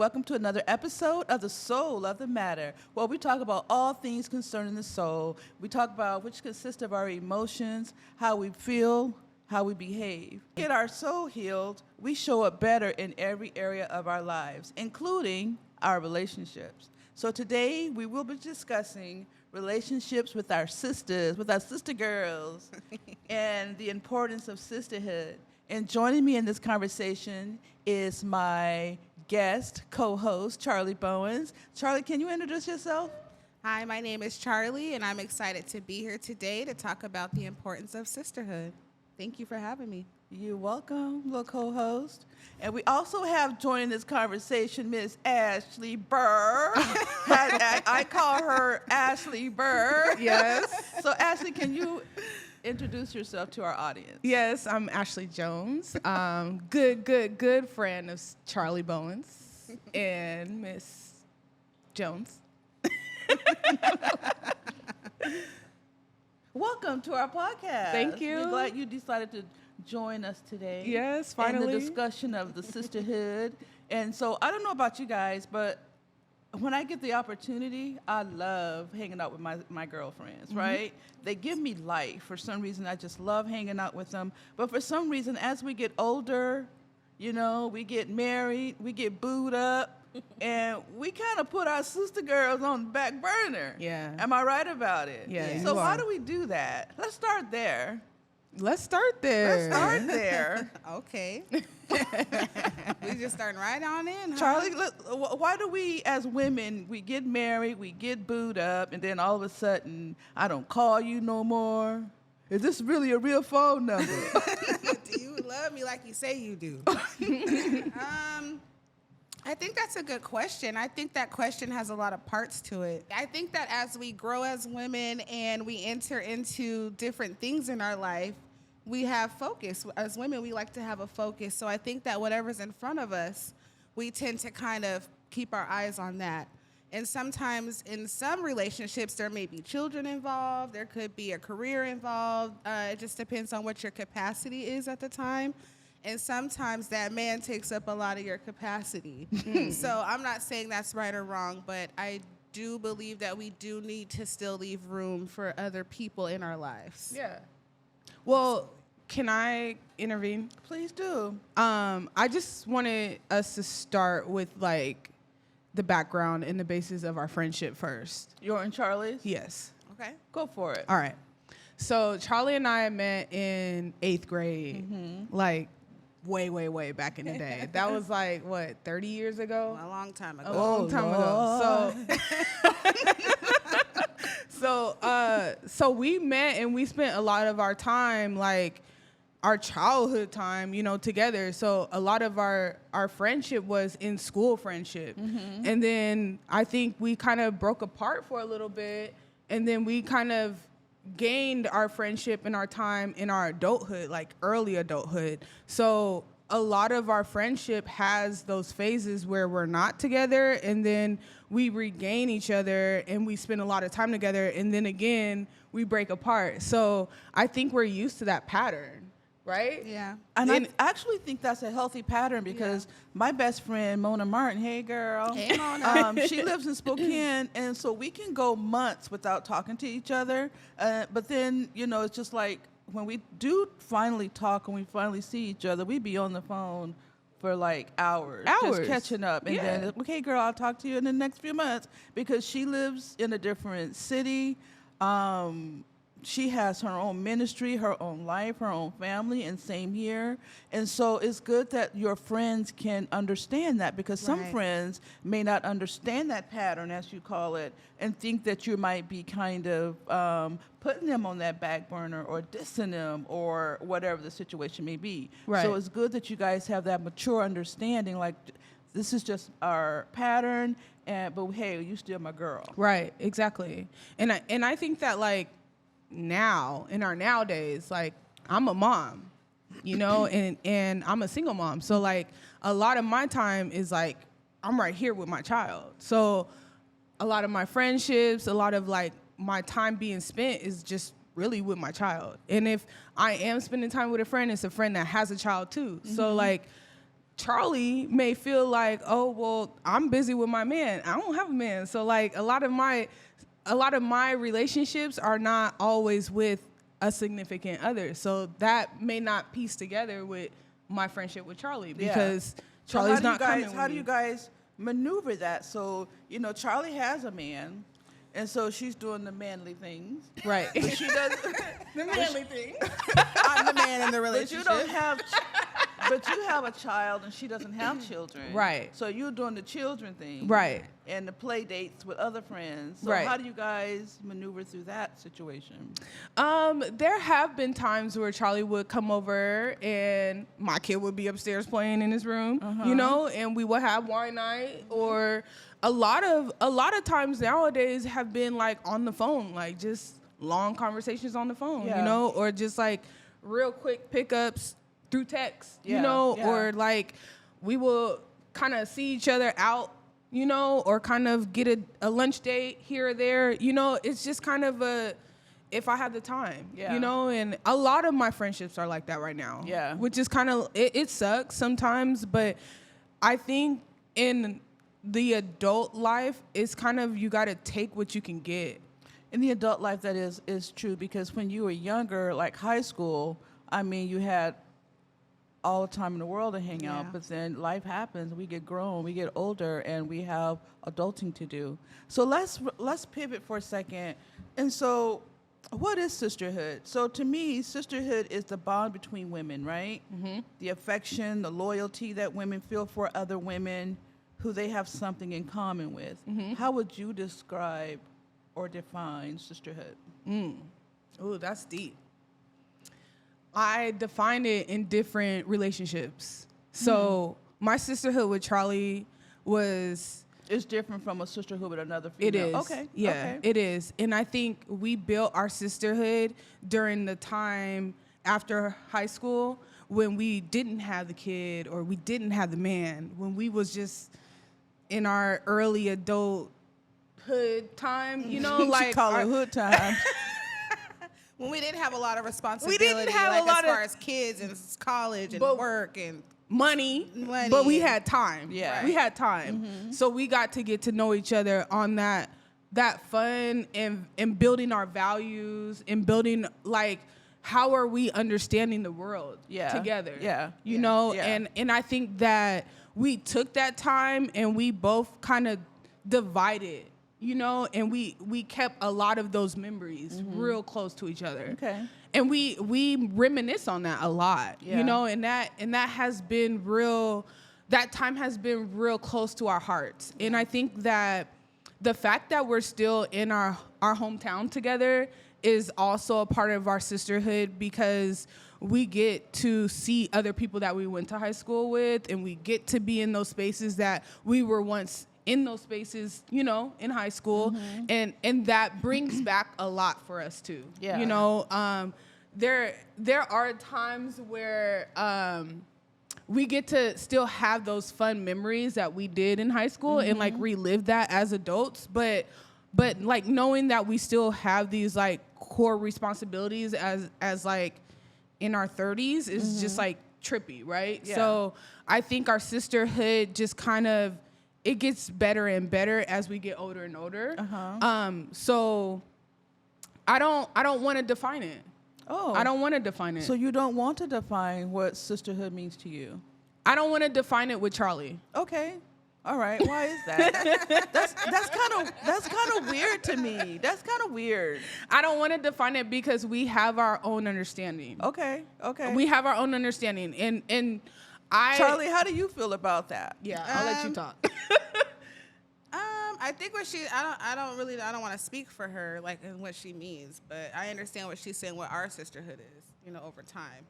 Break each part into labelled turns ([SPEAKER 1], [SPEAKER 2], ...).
[SPEAKER 1] welcome to another episode of The Soul of the Matter, where we talk about all things concerning the soul. We talk about which consists of our emotions, how we feel, how we behave. To get our soul healed, we show up better in every area of our lives, including our relationships. So today, we will be discussing relationships with our sisters, with our sister girls, and the importance of sisterhood. And joining me in this conversation is my guest, co-host, Charlie Bowens. Charlie, can you introduce yourself?
[SPEAKER 2] Hi, my name is Charlie, and I'm excited to be here today to talk about the importance of sisterhood. Thank you for having me.
[SPEAKER 1] You're welcome, little co-host. And we also have joining this conversation Miss Ashley Burr. I call her Ashley Burr.
[SPEAKER 3] Yes.
[SPEAKER 1] So Ashley, can you introduce yourself to our audience?
[SPEAKER 3] Yes, I'm Ashley Jones. Good friend of Charlie Bowens and Miss Jones.
[SPEAKER 1] Welcome to our podcast.
[SPEAKER 3] Thank you.
[SPEAKER 1] We're glad you decided to join us today.
[SPEAKER 3] Yes, finally.
[SPEAKER 1] In the discussion of the sisterhood. And so I don't know about you guys, but when I get the opportunity, I love hanging out with my girlfriends, right? They give me life. For some reason, I just love hanging out with them. But for some reason, as we get older, you know, we get married, we get booed up, and we kind of put our sister girls on the back burner.
[SPEAKER 3] Yeah.
[SPEAKER 1] Am I right about it?
[SPEAKER 3] Yeah,
[SPEAKER 1] So
[SPEAKER 3] you
[SPEAKER 1] why
[SPEAKER 3] are.
[SPEAKER 1] do we do that? Let's start there.
[SPEAKER 3] Let's start there.
[SPEAKER 1] Let's start there.
[SPEAKER 2] Okay. We just starting right on in, huh?
[SPEAKER 1] Charlie, why do we, as women, we get married, we get booed up, and then all of a sudden, I don't call you no more? Is this really a real phone number?
[SPEAKER 2] Do you love me like you say you do? I think that's a good question. I think that question has a lot of parts to it. I think that as we grow as women and we enter into different things in our life, we have focus. As women, we like to have a focus. So I think that whatever's in front of us, we tend to kind of keep our eyes on that. And sometimes in some relationships, there may be children involved. There could be a career involved. It just depends on what your capacity is at the time. And sometimes that man takes up a lot of your capacity. So I'm not saying that's right or wrong, but I do believe that we do need to still leave room for other people in our lives.
[SPEAKER 3] Yeah. Well, can I intervene?
[SPEAKER 1] Please do.
[SPEAKER 3] I just wanted us to start with like the background and the basis of our friendship first.
[SPEAKER 1] You're in Charlie's?
[SPEAKER 3] Yes.
[SPEAKER 2] Okay.
[SPEAKER 1] Go for it.
[SPEAKER 3] All right. So Charlie and I met in 8th grade, like way back in the day. That was like, what, 30 years ago?
[SPEAKER 2] A long time ago.
[SPEAKER 3] A long time ago. So we met and we spent a lot of our time, like our childhood time, you know, together. So a lot of our friendship was in school friendship. And then I think we kind of broke apart for a little bit. And then we kind of gained our friendship and our time in our adulthood, like early adulthood. So a lot of our friendship has those phases where we're not together, and then we regain each other and we spend a lot of time together, and then again we break apart. So I think we're used to that pattern, right?
[SPEAKER 2] Yeah.
[SPEAKER 1] And I actually think that's a healthy pattern because my best friend, Mona Martin, hey girl.
[SPEAKER 2] Hey, Mona.
[SPEAKER 1] She lives in Spokane, and so we can go months without talking to each other. But then, you know, it's just like when we do finally talk and we finally see each other, we be on the phone for like hours. Just catching up. And then, okay, girl, I'll talk to you in the next few months because she lives in a different city. She has her own ministry, her own life, her own family, and same here. And so it's good that your friends can understand that because some friends may not understand that pattern, as you call it, and think that you might be kind of putting them on that back burner or dissing them or whatever the situation may be.
[SPEAKER 3] Right.
[SPEAKER 1] So it's good that you guys have that mature understanding, like this is just our pattern, but hey, you still my girl.
[SPEAKER 3] Right, exactly. And I think that like now in our nowadays, like I'm a mom, you know, and I'm a single mom. So like a lot of my time is like I'm right here with my child. So a lot of my friendships, a lot of like my time being spent is just really with my child. And if I am spending time with a friend, it's a friend that has a child too. So like Charlie may feel like, oh, well, I'm busy with my man. I don't have a man. So like a lot of my relationships are not always with a significant other. So that may not piece together with my friendship with Charlie because Charlie's not coming with me.
[SPEAKER 1] How do you guys maneuver that? So, Charlie has a man, and so she's doing the manly things.
[SPEAKER 3] Right.
[SPEAKER 1] But she does
[SPEAKER 3] The manly thing.
[SPEAKER 2] I'm the man in the
[SPEAKER 1] but
[SPEAKER 2] relationship.
[SPEAKER 1] you don't have but you have a child and she doesn't have children.
[SPEAKER 3] Right.
[SPEAKER 1] So you're doing the children thing.
[SPEAKER 3] Right.
[SPEAKER 1] And the play dates with other friends. So
[SPEAKER 3] Right.
[SPEAKER 1] how do you guys maneuver through that situation?
[SPEAKER 3] There have been times where Charlie would come over and my kid would be upstairs playing in his room, and we would have wine night. Or a lot of times nowadays have been like on the phone, like just long conversations on the phone, or just like real quick pickups through text, or like we will kind of see each other out, or kind of get a lunch date here or there. It's just kind of if I have the time, and a lot of my friendships are like that right now.
[SPEAKER 1] Yeah.
[SPEAKER 3] Which is kind of, it sucks sometimes, but I think in the adult life, it's kind of, you got to take what you can get.
[SPEAKER 1] In the adult life, that is true, because when you were younger, like high school, you had all the time in the world to hang out, but then life happens, we get grown, we get older, and we have adulting to do. So let's pivot for a second. And so what is sisterhood? So to me, sisterhood is the bond between women, right? Mm-hmm. The affection, the loyalty that women feel for other women who they have something in common with. Mm-hmm. How would you describe or define sisterhood?
[SPEAKER 3] Ooh, that's deep. I defined it in different relationships. So my sisterhood with Charlie was...
[SPEAKER 1] It's different from a sisterhood with another female.
[SPEAKER 3] It is.
[SPEAKER 1] Okay.
[SPEAKER 3] Yeah,
[SPEAKER 1] okay.
[SPEAKER 3] It is. And I think we built our sisterhood during the time after high school when we didn't have the kid or we didn't have the man, when we was just in our early adult hood time, like...
[SPEAKER 1] She call it hood time.
[SPEAKER 2] When we didn't have a lot of responsibility, as far as kids and college and work and
[SPEAKER 3] money, but we had time.
[SPEAKER 1] Yeah,
[SPEAKER 3] we had time. Mm-hmm. So we got to get to know each other on that fun and building our values and building like how are we understanding the world together.
[SPEAKER 1] Yeah,
[SPEAKER 3] you know, and I think that we took that time and we both kind of divided. And we kept a lot of those memories real close to each other.
[SPEAKER 1] Okay.
[SPEAKER 3] And we reminisce on that a lot, and that has been real, that time has been real close to our hearts. And I think that the fact that we're still in our hometown together is also a part of our sisterhood, because we get to see other people that we went to high school with, and we get to be in those spaces that we were once in those spaces, in high school. And that brings back a lot for us too. Yeah. There are times where we get to still have those fun memories that we did in high school and like relive that as adults, but like knowing that we still have these like core responsibilities as like in our 30s is just like trippy, right? Yeah. So I think our sisterhood just kind of, it gets better and better as we get older and older. So I don't want to define it.
[SPEAKER 1] Oh.
[SPEAKER 3] I don't want to define it.
[SPEAKER 1] So you don't want to define what sisterhood means to you?
[SPEAKER 3] I don't want to define it with Charlie.
[SPEAKER 1] Okay. All right. Why is that? that's kind of weird to me. That's kind of weird.
[SPEAKER 3] I don't want to define it because we have our own understanding.
[SPEAKER 1] Okay.
[SPEAKER 3] We have our own understanding, and
[SPEAKER 1] Charlie, how do you feel about that?
[SPEAKER 3] Yeah, I'll let you talk.
[SPEAKER 2] I think I don't want to speak for her, like, in what she means, but I understand what she's saying, what our sisterhood is, over time.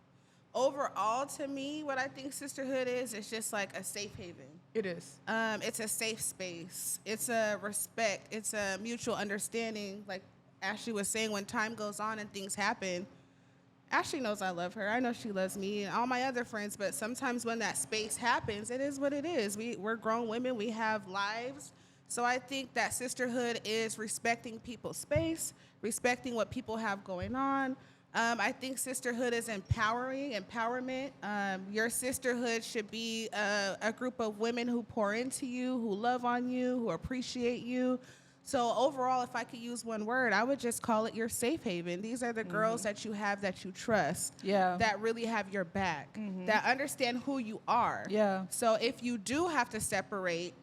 [SPEAKER 2] Overall, to me, what I think sisterhood is just like a safe haven.
[SPEAKER 3] It is.
[SPEAKER 2] It's a safe space. It's a respect. It's a mutual understanding. Like Ashley was saying, when time goes on and things happen, Ashley knows I love her. I know she loves me and all my other friends, but sometimes when that space happens, it is what it is. We're grown women. We have lives. So I think that sisterhood is respecting people's space, respecting what people have going on, I think sisterhood is empowerment. Your sisterhood should be a group of women who pour into you, who love on you, who appreciate you. So overall, if I could use one word, I would just call it your safe haven. These are the girls that you have that you trust, that really have your back, that understand who you are.
[SPEAKER 1] Yeah.
[SPEAKER 2] So if you do have to separate,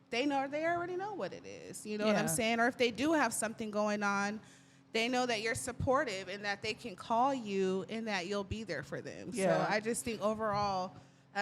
[SPEAKER 2] they already know what it is. You know what I'm saying? Or if they do have something going on, they know that you're supportive and that they can call you and that you'll be there for them.
[SPEAKER 1] Yeah.
[SPEAKER 2] So I just think overall,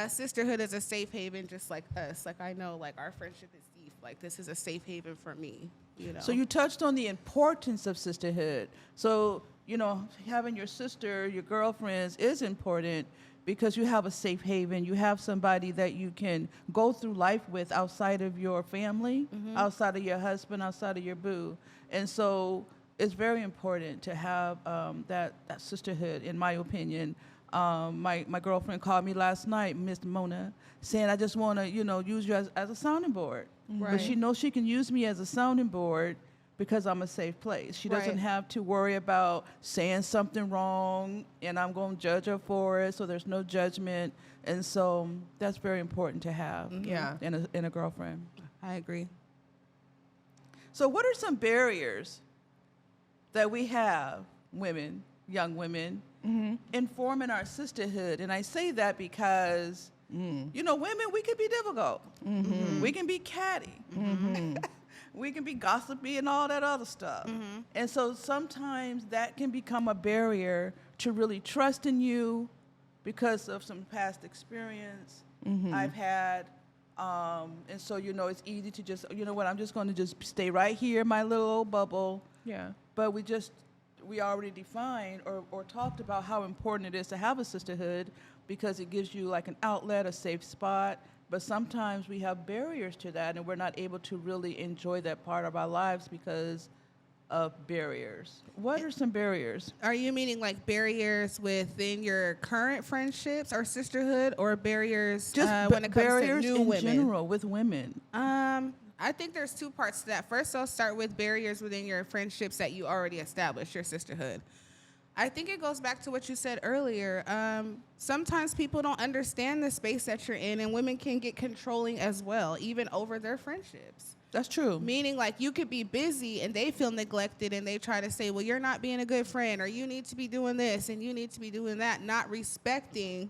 [SPEAKER 2] sisterhood is a safe haven, just like us. Like I know, like our friendship is deep. Like this is a safe haven for me. You know.
[SPEAKER 1] So you touched on the importance of sisterhood. So, you know, having your sister, your girlfriends is important because you have a safe haven. You have somebody that you can go through life with outside of your family, outside of your husband, outside of your boo. And so it's very important to have that sisterhood, in my opinion. My girlfriend called me last night, Miss Mona, saying, I just want to, you know, use you as a sounding board.
[SPEAKER 2] Right.
[SPEAKER 1] But she knows she can use me as a sounding board because I'm a safe place. She doesn't have to worry about saying something wrong and I'm going to judge her for it, so there's no judgment. And so that's very important to have in a girlfriend.
[SPEAKER 2] I agree.
[SPEAKER 1] So what are some barriers that we have, women, young women, in forming our sisterhood? And I say that because, you know, women, we can be difficult. We can be catty. We can be gossipy and all that other stuff. And so sometimes that can become a barrier to really trusting you because of some past experience I've had. And so, you know, it's easy to just, you know what, I'm just going to just stay right here in my little old bubble.
[SPEAKER 3] Yeah.
[SPEAKER 1] But we already defined or talked about how important it is to have a sisterhood because it gives you like an outlet, a safe spot. But sometimes we have barriers to that and we're not able to really enjoy that part of our lives because of barriers. What are some barriers?
[SPEAKER 2] Are you meaning like barriers within your current friendships or sisterhood, or barriers
[SPEAKER 1] Just
[SPEAKER 2] when it comes
[SPEAKER 1] barriers
[SPEAKER 2] to new
[SPEAKER 1] in
[SPEAKER 2] women?
[SPEAKER 1] general with women.
[SPEAKER 2] I think there's two parts to that. First, I'll start with barriers within your friendships that you already established, your sisterhood. I think it goes back to what you said earlier. Sometimes people don't understand the space that you're in, and women can get controlling as well, even over their friendships.
[SPEAKER 1] That's true.
[SPEAKER 2] Meaning, like, you could be busy and they feel neglected and they try to say, well, you're not being a good friend, or you need to be doing this and you need to be doing that, not respecting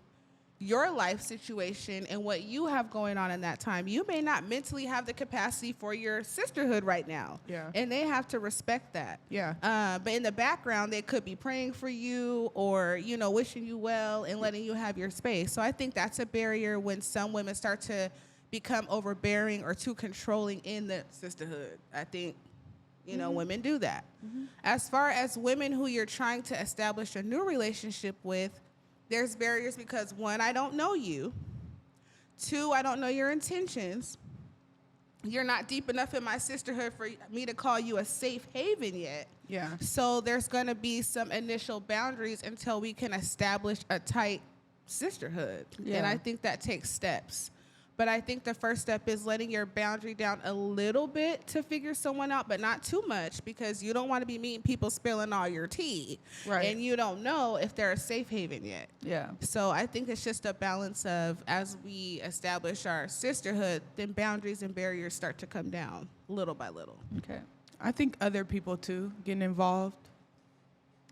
[SPEAKER 2] your life situation and what you have going on in that time. You may not mentally have the capacity for your sisterhood right now.
[SPEAKER 3] Yeah.
[SPEAKER 2] And they have to respect that.
[SPEAKER 3] Yeah.
[SPEAKER 2] But in the background, they could be praying for you or, you know, wishing you well and letting you have your space. So I think that's a barrier when some women start to become overbearing or too controlling in the sisterhood. I think, you know, women do that. As far as women who you're trying to establish a new relationship with, there's barriers because, one, I don't know you. Two, I don't know your intentions. You're not deep enough in my sisterhood for me to call you a safe haven yet.
[SPEAKER 3] Yeah.
[SPEAKER 2] So there's going to be some initial boundaries until we can establish a tight sisterhood.
[SPEAKER 1] Yeah.
[SPEAKER 2] And I think that takes steps. But I think the first step is letting your boundary down a little bit to figure someone out, but not too much, because you don't want to be meeting people spilling all your tea.
[SPEAKER 3] Right.
[SPEAKER 2] And you don't know if they're a safe haven yet.
[SPEAKER 1] Yeah.
[SPEAKER 2] So I think it's just a balance of, as we establish our sisterhood, then boundaries and barriers start to come down little by little.
[SPEAKER 1] Okay.
[SPEAKER 3] I think other people too getting involved.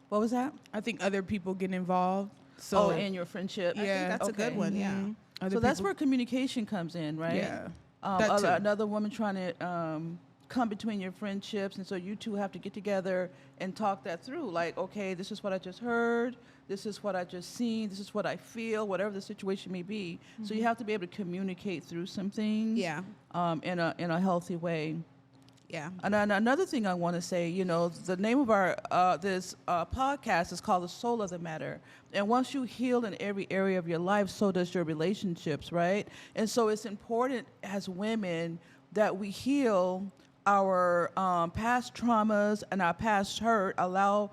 [SPEAKER 1] What was that?
[SPEAKER 3] I think other people getting involved. So
[SPEAKER 1] in your friendship.
[SPEAKER 2] I think that's a good one, yeah.
[SPEAKER 3] Other
[SPEAKER 1] So that's
[SPEAKER 3] people-
[SPEAKER 1] where communication comes in, right?
[SPEAKER 3] Yeah. That too.
[SPEAKER 1] Another woman trying to come between your friendships, and so you two have to get together and talk that through. Like, okay, this is what I just heard. This is what I just seen. This is what I feel. Whatever the situation may be. So you have to be able to communicate through some things.
[SPEAKER 2] Yeah.
[SPEAKER 1] In a healthy way.
[SPEAKER 2] Yeah.
[SPEAKER 1] And then another thing I want to say, you know, the name of our this podcast is called The Soul of the Matter. And once you heal in every area of your life, so does your relationships, right? And so it's important as women that we heal our past traumas and our past hurt, allow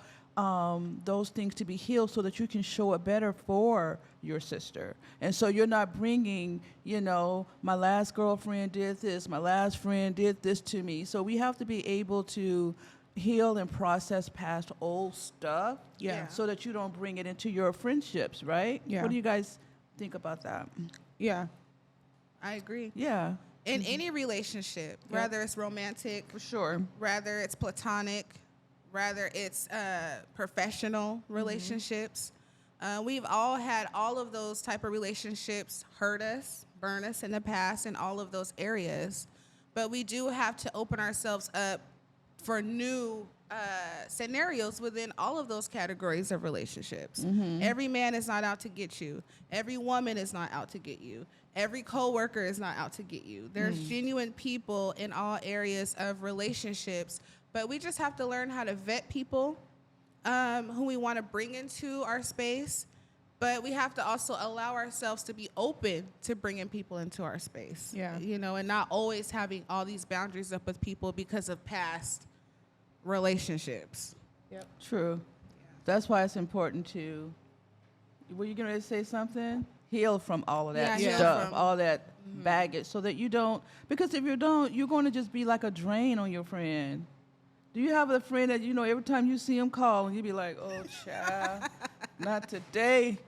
[SPEAKER 1] those things to be healed so that you can show it better for your sister. And so you're not bringing, you know, my last girlfriend did this, my last friend did this to me. So we have to be able to heal and process past old stuff.
[SPEAKER 3] Yeah.
[SPEAKER 1] So that you don't bring it into your friendships, right?
[SPEAKER 3] Yeah.
[SPEAKER 1] What do you guys think about that?
[SPEAKER 3] Yeah.
[SPEAKER 2] I agree.
[SPEAKER 1] Yeah.
[SPEAKER 2] In any relationship, whether it's romantic,
[SPEAKER 1] For sure.
[SPEAKER 2] rather it's platonic, rather it's professional relationships. We've all had all of those type of relationships hurt us, burn us in the past in all of those areas. But we do have to open ourselves up for new scenarios within all of those categories of relationships. Every man is not out to get you. Every woman is not out to get you. Every coworker is not out to get you. There's genuine people in all areas of relationships, but we just have to learn how to vet people who we want to bring into our space. But we have to also allow ourselves to be open to bringing people into our space.
[SPEAKER 3] Yeah.
[SPEAKER 2] You know, and not always having all these boundaries up with people because of past relationships.
[SPEAKER 3] Yep.
[SPEAKER 1] True. That's why it's important to. Were you going to say something? Heal from all of that
[SPEAKER 2] Yeah, heal
[SPEAKER 1] stuff,
[SPEAKER 2] from-
[SPEAKER 1] all that baggage, so that you don't. Because if you don't, you're going to just be like a drain on your friend. Do you have a friend that every time you see him call and you be like, "Oh, child, not today.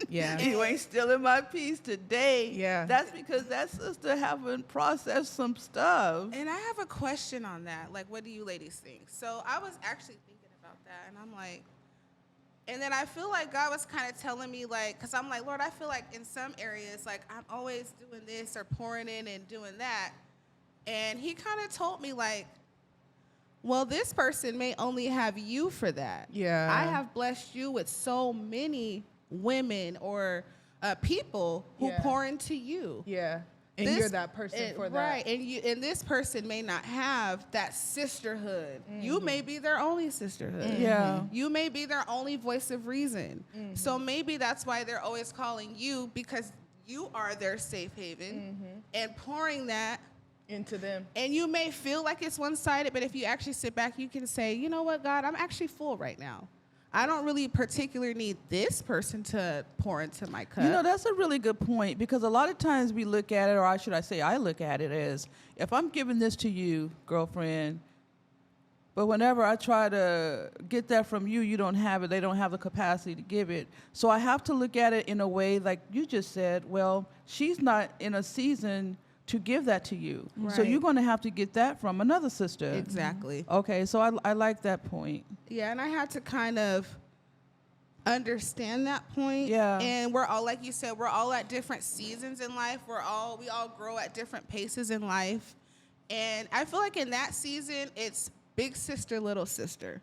[SPEAKER 3] Yeah.
[SPEAKER 1] You ain't stealing my peace today."
[SPEAKER 3] Yeah.
[SPEAKER 1] That's because that sister haven't processed some stuff.
[SPEAKER 2] And I have a question on that. Like, what do you ladies think? So I was actually thinking about that, and I'm like, and then I feel like God was kind of telling me, like, because I'm like, Lord, I feel like in some areas, like, I'm always doing this or pouring in and doing that. And he kind of told me, like, well, this person may only have you for that.
[SPEAKER 3] Yeah.
[SPEAKER 2] I have blessed you with so many women or people who
[SPEAKER 3] Yeah.
[SPEAKER 2] pour into you.
[SPEAKER 3] Yeah. And
[SPEAKER 2] This-
[SPEAKER 3] you're that person for that.
[SPEAKER 2] Right, and this person may not have that sisterhood. You may be their only sisterhood.
[SPEAKER 1] Yeah.
[SPEAKER 2] You may be their only voice of reason. So maybe that's why they're always calling you, because you are their safe haven and pouring that.
[SPEAKER 3] Into them.
[SPEAKER 2] And you may feel like it's one-sided, but if you actually sit back, you can say, you know what, God, I'm actually full right now. I don't really particularly need this person to pour into my cup.
[SPEAKER 1] That's a really good point, because a lot of times we look at it, or should I say I look at it as, if I'm giving this to you, girlfriend, but whenever I try to get that from you, you don't have it. They don't have the capacity to give it. So I have to look at it in a way like you just said, well, she's not in a season to give that to you. So
[SPEAKER 2] Right.
[SPEAKER 1] you're going to have to get that from another sister.
[SPEAKER 2] Exactly.
[SPEAKER 1] Okay, so I like that point.
[SPEAKER 2] Yeah, and I had to kind of understand that point.
[SPEAKER 1] Yeah.
[SPEAKER 2] And we're all, like you said, we're all at different seasons in life. We all grow at different paces in life. And I feel like in that season, it's big sister, little sister.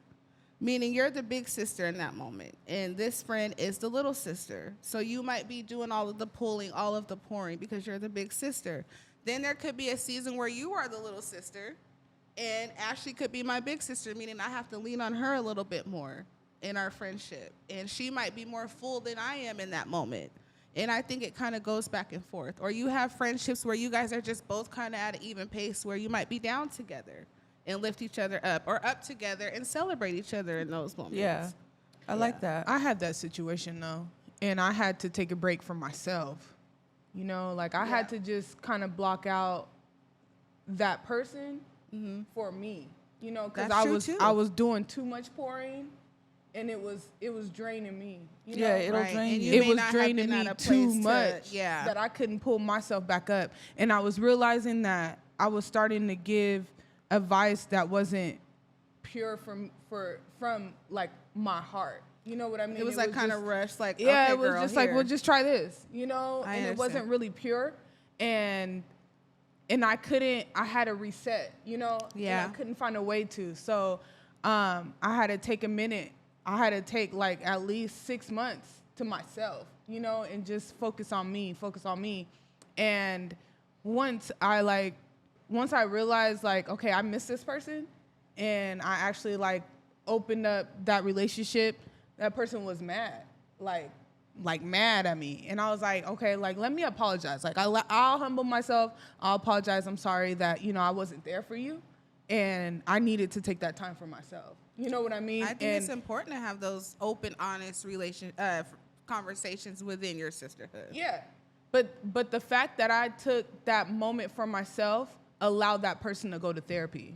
[SPEAKER 2] Meaning you're the big sister in that moment. And this friend is the little sister. So you might be doing all of the pulling, all of the pouring, because you're the big sister. Then there could be a season where you are the little sister, and Ashley could be my big sister, meaning I have to lean on her a little bit more in our friendship. And she might be more full than I am in that moment. And I think it kind of goes back and forth. Or you have friendships where you guys are just both kind of at an even pace, where you might be down together and lift each other up, or up together and celebrate each other in those moments.
[SPEAKER 1] Yeah, I like that.
[SPEAKER 3] I had that situation though, and I had to take a break from myself. I had to just kind of block out that person for me. Because
[SPEAKER 2] That's true, too.
[SPEAKER 3] I was doing too much pouring, and it was draining me.
[SPEAKER 1] Yeah, it'll
[SPEAKER 2] Right.
[SPEAKER 1] drain
[SPEAKER 2] And
[SPEAKER 1] you.
[SPEAKER 2] you
[SPEAKER 3] It
[SPEAKER 2] may
[SPEAKER 3] was
[SPEAKER 2] not have
[SPEAKER 3] draining
[SPEAKER 2] been
[SPEAKER 3] me
[SPEAKER 2] at a
[SPEAKER 3] too
[SPEAKER 2] place to-
[SPEAKER 3] much
[SPEAKER 2] yeah.
[SPEAKER 3] that I couldn't pull myself back up, and I was realizing that I was starting to give advice that wasn't pure from like my heart. You know what I mean?
[SPEAKER 2] It was like kind of
[SPEAKER 3] just-
[SPEAKER 2] rushed, like,
[SPEAKER 3] yeah,
[SPEAKER 2] okay,
[SPEAKER 3] it was
[SPEAKER 2] girl,
[SPEAKER 3] just like,
[SPEAKER 2] here.
[SPEAKER 3] well, just try this, and it
[SPEAKER 2] understand.
[SPEAKER 3] wasn't really pure, and I had to reset,
[SPEAKER 2] Yeah.
[SPEAKER 3] and I couldn't find a way to, so I had to take a minute. I had to take like at least 6 months to myself, and just focus on me, and once I realized, like, okay, I miss this person, and I actually like opened up that relationship, that person was mad, like mad at me. And I was like, okay, like, let me apologize. Like, I'll humble myself. I'll apologize. I'm sorry that, I wasn't there for you. And I needed to take that time for myself. You know what I mean?
[SPEAKER 2] I think it's important to have those open, honest conversations within your sisterhood.
[SPEAKER 3] Yeah. But the fact that I took that moment for myself allowed that person to go to therapy.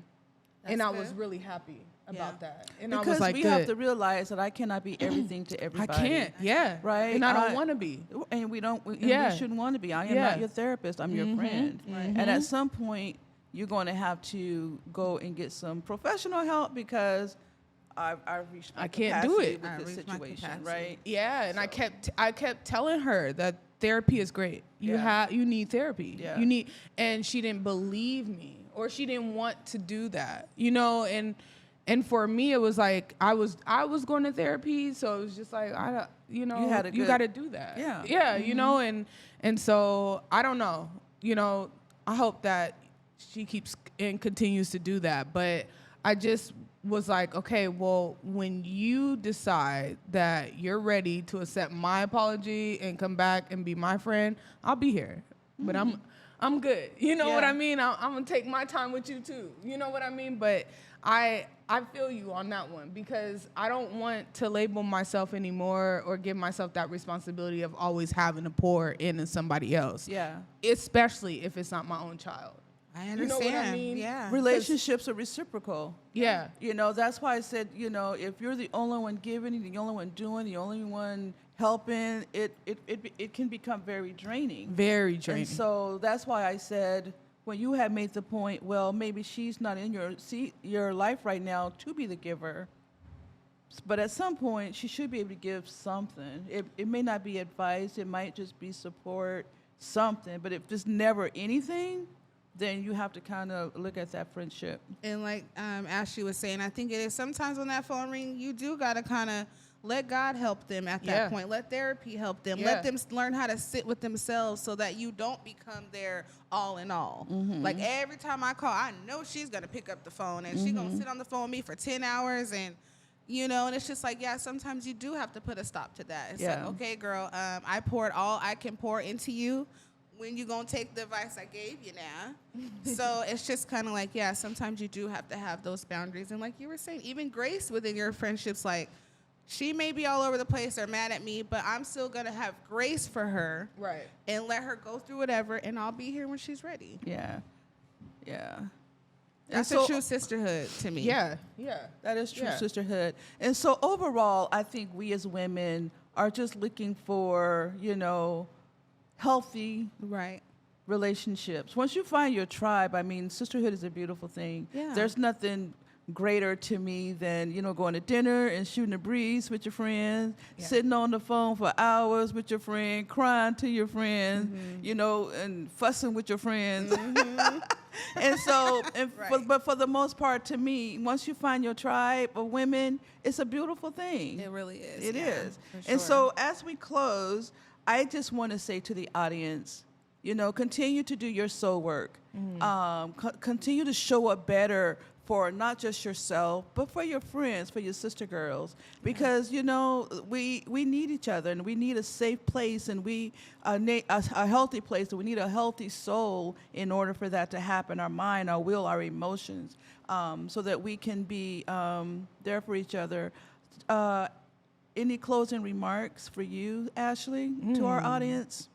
[SPEAKER 3] and
[SPEAKER 2] That's
[SPEAKER 3] I was
[SPEAKER 2] good.
[SPEAKER 3] really happy about
[SPEAKER 2] Yeah.
[SPEAKER 3] that. And I
[SPEAKER 1] Because
[SPEAKER 3] was like,
[SPEAKER 1] we
[SPEAKER 3] good.
[SPEAKER 1] have to realize that I cannot be everything to
[SPEAKER 3] I
[SPEAKER 1] everybody.
[SPEAKER 3] can't. Yeah.
[SPEAKER 1] Right?
[SPEAKER 3] And I don't want to be.
[SPEAKER 1] And we don't. And
[SPEAKER 3] Yeah.
[SPEAKER 1] we shouldn't want to be. I am
[SPEAKER 3] Yeah.
[SPEAKER 1] not your therapist. I'm your friend. And at some point, you're going to have to go and get some professional help because I've reached my
[SPEAKER 3] I can't do
[SPEAKER 1] capacity
[SPEAKER 3] it.
[SPEAKER 1] with
[SPEAKER 2] I've
[SPEAKER 1] this
[SPEAKER 2] reached my
[SPEAKER 1] situation,
[SPEAKER 2] capacity.
[SPEAKER 1] right?
[SPEAKER 3] Yeah, and I kept telling her that therapy is great. You need therapy.
[SPEAKER 1] Yeah.
[SPEAKER 3] You need, and she didn't believe me, or she didn't want to do that. You know, and for me it was like I was going to therapy, so it was just like you got to do that.
[SPEAKER 1] Yeah.
[SPEAKER 3] Yeah, you know, and so I don't know. You know, I hope that she keeps and continues to do that, but I just was like, okay, well, when you decide that you're ready to accept my apology and come back and be my friend, I'll be here. But I'm good. You know what
[SPEAKER 1] Yeah.
[SPEAKER 3] I mean? I'm gonna take my time with you too. You know what I mean? But I feel you on that one, because I don't want to label myself anymore or give myself that responsibility of always having to pour into somebody else.
[SPEAKER 1] Yeah.
[SPEAKER 3] Especially if it's not my own child.
[SPEAKER 2] I
[SPEAKER 3] You know
[SPEAKER 2] understand.
[SPEAKER 3] what I mean?
[SPEAKER 2] Yeah.
[SPEAKER 1] Relationships are reciprocal.
[SPEAKER 3] Yeah.
[SPEAKER 1] You know, that's why I said, you know, if you're the only one giving, the only one doing, the only one helping, it can become very draining.
[SPEAKER 3] Very draining.
[SPEAKER 1] And so that's why I said, when you had made the point, well, maybe she's not in your life right now to be the giver, but at some point she should be able to give something. It may not be advice, it might just be support, something. But if there's never anything, then you have to kind of look at that friendship.
[SPEAKER 2] And like Ashley was saying, I think it is sometimes when that phone ring, you do got to kind of let God help them at that
[SPEAKER 3] Yeah.
[SPEAKER 2] point. Let therapy help them.
[SPEAKER 3] Yeah.
[SPEAKER 2] Let them learn how to sit with themselves so that you don't become their all in all. Like every time I call, I know she's going to pick up the phone and she's going to sit on the phone with me for 10 hours. And, you know, and it's just like, yeah, sometimes you do have to put a stop to that. It's like,
[SPEAKER 1] Yeah.
[SPEAKER 2] okay, girl, I poured all I can pour into you. When you gonna take the advice I gave you now? So it's just kind of like, yeah, sometimes you do have to have those boundaries. And like you were saying, even grace within your friendships, like she may be all over the place or mad at me, but I'm still gonna have grace for her,
[SPEAKER 3] Right.
[SPEAKER 2] and let her go through whatever, and I'll be here when she's ready.
[SPEAKER 1] Yeah. Yeah.
[SPEAKER 2] That's
[SPEAKER 1] so-
[SPEAKER 2] a true sisterhood to me.
[SPEAKER 3] Yeah. Yeah.
[SPEAKER 1] That is true
[SPEAKER 3] Yeah.
[SPEAKER 1] sisterhood. And so overall, I think we as women are just looking for, you know, healthy
[SPEAKER 2] Right.
[SPEAKER 1] relationships. Once you find your tribe, I mean, sisterhood is a beautiful thing.
[SPEAKER 2] Yeah.
[SPEAKER 1] There's nothing greater to me than, you know, going to dinner and shooting a breeze with your friends,
[SPEAKER 3] Yeah.
[SPEAKER 1] sitting on the phone for hours with your friend, crying to your friends, you know, and fussing with your friends. And so,
[SPEAKER 2] Right.
[SPEAKER 1] but for the most part, to me, once you find your tribe of women, it's a beautiful thing.
[SPEAKER 2] It really is.
[SPEAKER 1] It
[SPEAKER 2] yeah,
[SPEAKER 1] is.
[SPEAKER 2] for
[SPEAKER 1] And
[SPEAKER 2] sure.
[SPEAKER 1] so as we close, I just want to say to the audience, you know, continue to do your soul work. Continue to show up better for not just yourself, but for your friends, for your sister girls. Because, you know, we need each other, and we need a safe place, and a healthy place, and we need a healthy soul in order for that to happen, our mind, our will, our emotions, so that we can be there for each other. Any closing remarks for you, Ashley, to our audience?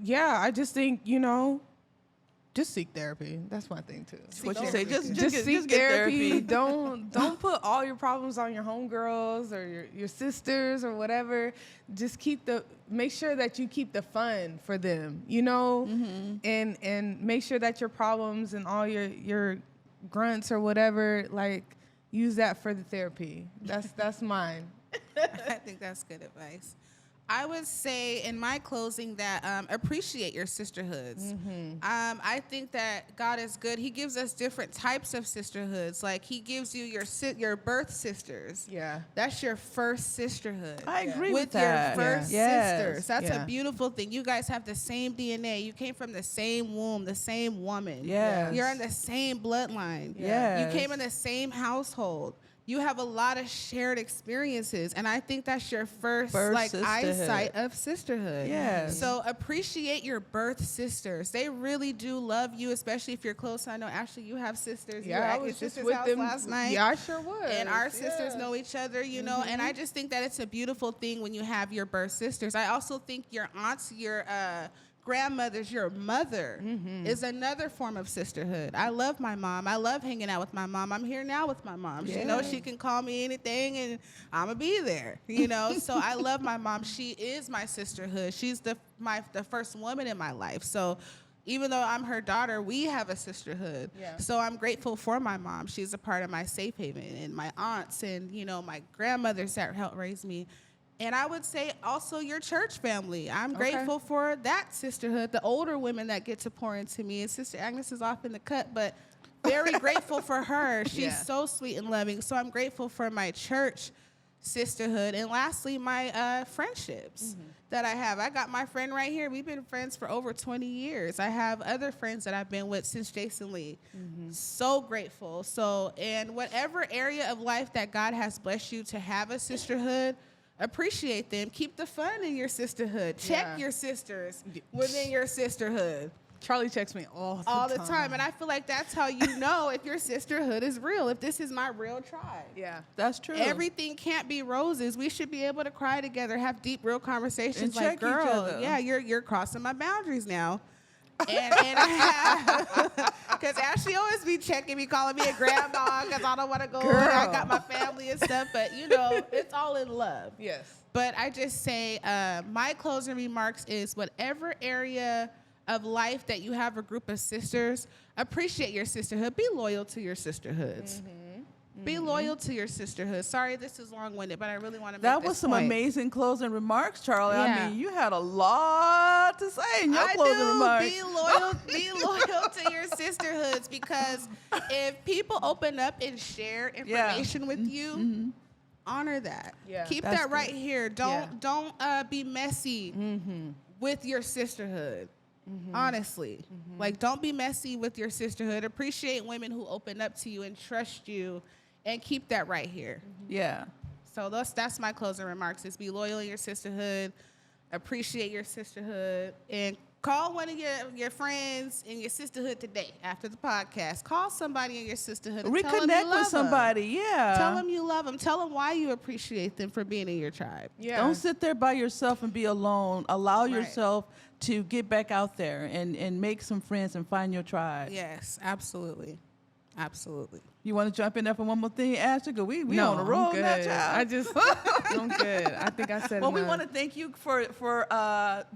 [SPEAKER 3] Yeah, I just think, you know, just seek therapy. That's my thing too.
[SPEAKER 1] What you say? Just
[SPEAKER 3] Seek
[SPEAKER 1] get
[SPEAKER 3] therapy. Don't put all your problems on your homegirls or your sisters or whatever. Just make sure that you keep the fun for them, you know, and make sure that your problems and all your grunts or whatever, like, use that for the therapy. That's mine.
[SPEAKER 2] I think that's good advice. I would say in my closing that appreciate your sisterhoods. I think that God is good. He gives us different types of sisterhoods. Like he gives you your birth sisters.
[SPEAKER 3] Yeah.
[SPEAKER 2] That's your first sisterhood.
[SPEAKER 1] I agree
[SPEAKER 2] with
[SPEAKER 1] with that.
[SPEAKER 2] your first
[SPEAKER 1] Yeah.
[SPEAKER 2] sisters. That's
[SPEAKER 3] Yeah.
[SPEAKER 2] a beautiful thing. You guys have the same DNA. You came from the same womb, the same woman.
[SPEAKER 1] Yes.
[SPEAKER 2] You're in the same bloodline.
[SPEAKER 1] Yes.
[SPEAKER 2] You came in the same household. You have a lot of shared experiences, and I think that's your first like
[SPEAKER 1] sisterhood.
[SPEAKER 2] eyesight of sisterhood.
[SPEAKER 1] Yes.
[SPEAKER 2] So appreciate your birth sisters. They really do love you, especially if you're close. I know, Ashley, you have sisters. You were
[SPEAKER 3] Yeah, I
[SPEAKER 2] at your
[SPEAKER 3] was just
[SPEAKER 2] sister's
[SPEAKER 3] with
[SPEAKER 2] house
[SPEAKER 3] them
[SPEAKER 2] last night.
[SPEAKER 3] Yeah, I sure was.
[SPEAKER 2] And our sisters
[SPEAKER 3] Yeah.
[SPEAKER 2] know each other, you know, and I just think that it's a beautiful thing when you have your birth sisters. I also think your aunts, your grandmother's your mother is another form of sisterhood. I love my mom. I love hanging out with my mom. I'm here now with my mom. She knows she can call me anything and I'm going to be there, you know? So I love my mom. She is my sisterhood. She's the first woman in my life. So even though I'm her daughter, we have a sisterhood. Yeah. So I'm grateful for my mom. She's a part of my safe haven, and my aunts and, you know, my grandmothers that helped raise me. And I would say also your church family. I'm grateful for that sisterhood, the older women that get to pour into me. And Sister Agnes is off in the cut, but very grateful for her. She's so sweet and loving. So I'm grateful for my church sisterhood. And lastly, my friendships that I have. I got my friend right here. We've been friends for over 20 years. I have other friends that I've been with since Jason Lee. So grateful. So in whatever area of life that God has blessed you to have a sisterhood, appreciate them. Keep the fun in your sisterhood. Check your sisters within your sisterhood.
[SPEAKER 3] Charlie checks me all the time.
[SPEAKER 2] And I feel like that's how you know if your sisterhood is real, if this is my real tribe.
[SPEAKER 3] Yeah,
[SPEAKER 1] that's true.
[SPEAKER 2] Everything can't be roses. We should be able to cry together, have deep, real conversations.
[SPEAKER 1] And
[SPEAKER 2] like,
[SPEAKER 1] check each
[SPEAKER 2] girl,
[SPEAKER 1] other.
[SPEAKER 2] yeah, you're crossing my boundaries now. and I have, because Ashley always be checking me, calling me a grandma because I don't want to go. I got my family and stuff, but you know, it's all in love.
[SPEAKER 3] Yes.
[SPEAKER 2] But I just say my closing remarks is whatever area of life that you have a group of sisters, appreciate your sisterhood. Be loyal to your sisterhoods. Be loyal to your sisterhood. Sorry, this is long-winded, but I really want to make
[SPEAKER 1] That
[SPEAKER 2] this
[SPEAKER 1] was some
[SPEAKER 2] point.
[SPEAKER 1] amazing closing remarks, Charlie.
[SPEAKER 2] Yeah.
[SPEAKER 1] I mean, you had a lot to say in your closing remarks.
[SPEAKER 2] Be loyal to your sisterhoods, because if people open up and share information with you, honor that.
[SPEAKER 3] Yeah.
[SPEAKER 2] Keep
[SPEAKER 1] That's
[SPEAKER 2] that right
[SPEAKER 1] good.
[SPEAKER 2] here. Don't be messy with your sisterhood. Honestly, like, don't be messy with your sisterhood. Appreciate women who open up to you and trust you, and keep that right here.
[SPEAKER 1] Yeah.
[SPEAKER 2] So that's my closing remarks, is be loyal in your sisterhood, appreciate your sisterhood, and call one of your friends in your sisterhood today after the podcast. Call somebody in your sisterhood and tell them you
[SPEAKER 1] Reconnect
[SPEAKER 2] love
[SPEAKER 1] with somebody. Yeah.
[SPEAKER 2] Tell them you love them. Tell them why you appreciate them for being in your tribe.
[SPEAKER 3] Yeah.
[SPEAKER 1] Don't sit there by yourself and be alone. Allow yourself to get back out there and make some friends and find your tribe.
[SPEAKER 2] Yes, absolutely. Absolutely.
[SPEAKER 1] You want to jump in there for one more thing, Ashley? Because we
[SPEAKER 3] No,
[SPEAKER 1] on a roll
[SPEAKER 3] I'm good.
[SPEAKER 1] now, child.
[SPEAKER 3] I'm good. I think I said
[SPEAKER 1] Well, we
[SPEAKER 3] enough.
[SPEAKER 1] want to thank you for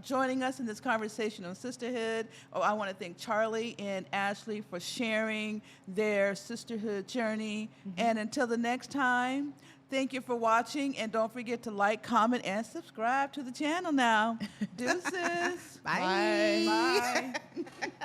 [SPEAKER 1] joining us in this conversation on sisterhood. I want to thank Charlie and Ashley for sharing their sisterhood journey. And until the next time, thank you for watching. And don't forget to like, comment, and subscribe to the channel now. Deuces.
[SPEAKER 2] Bye.
[SPEAKER 1] Bye.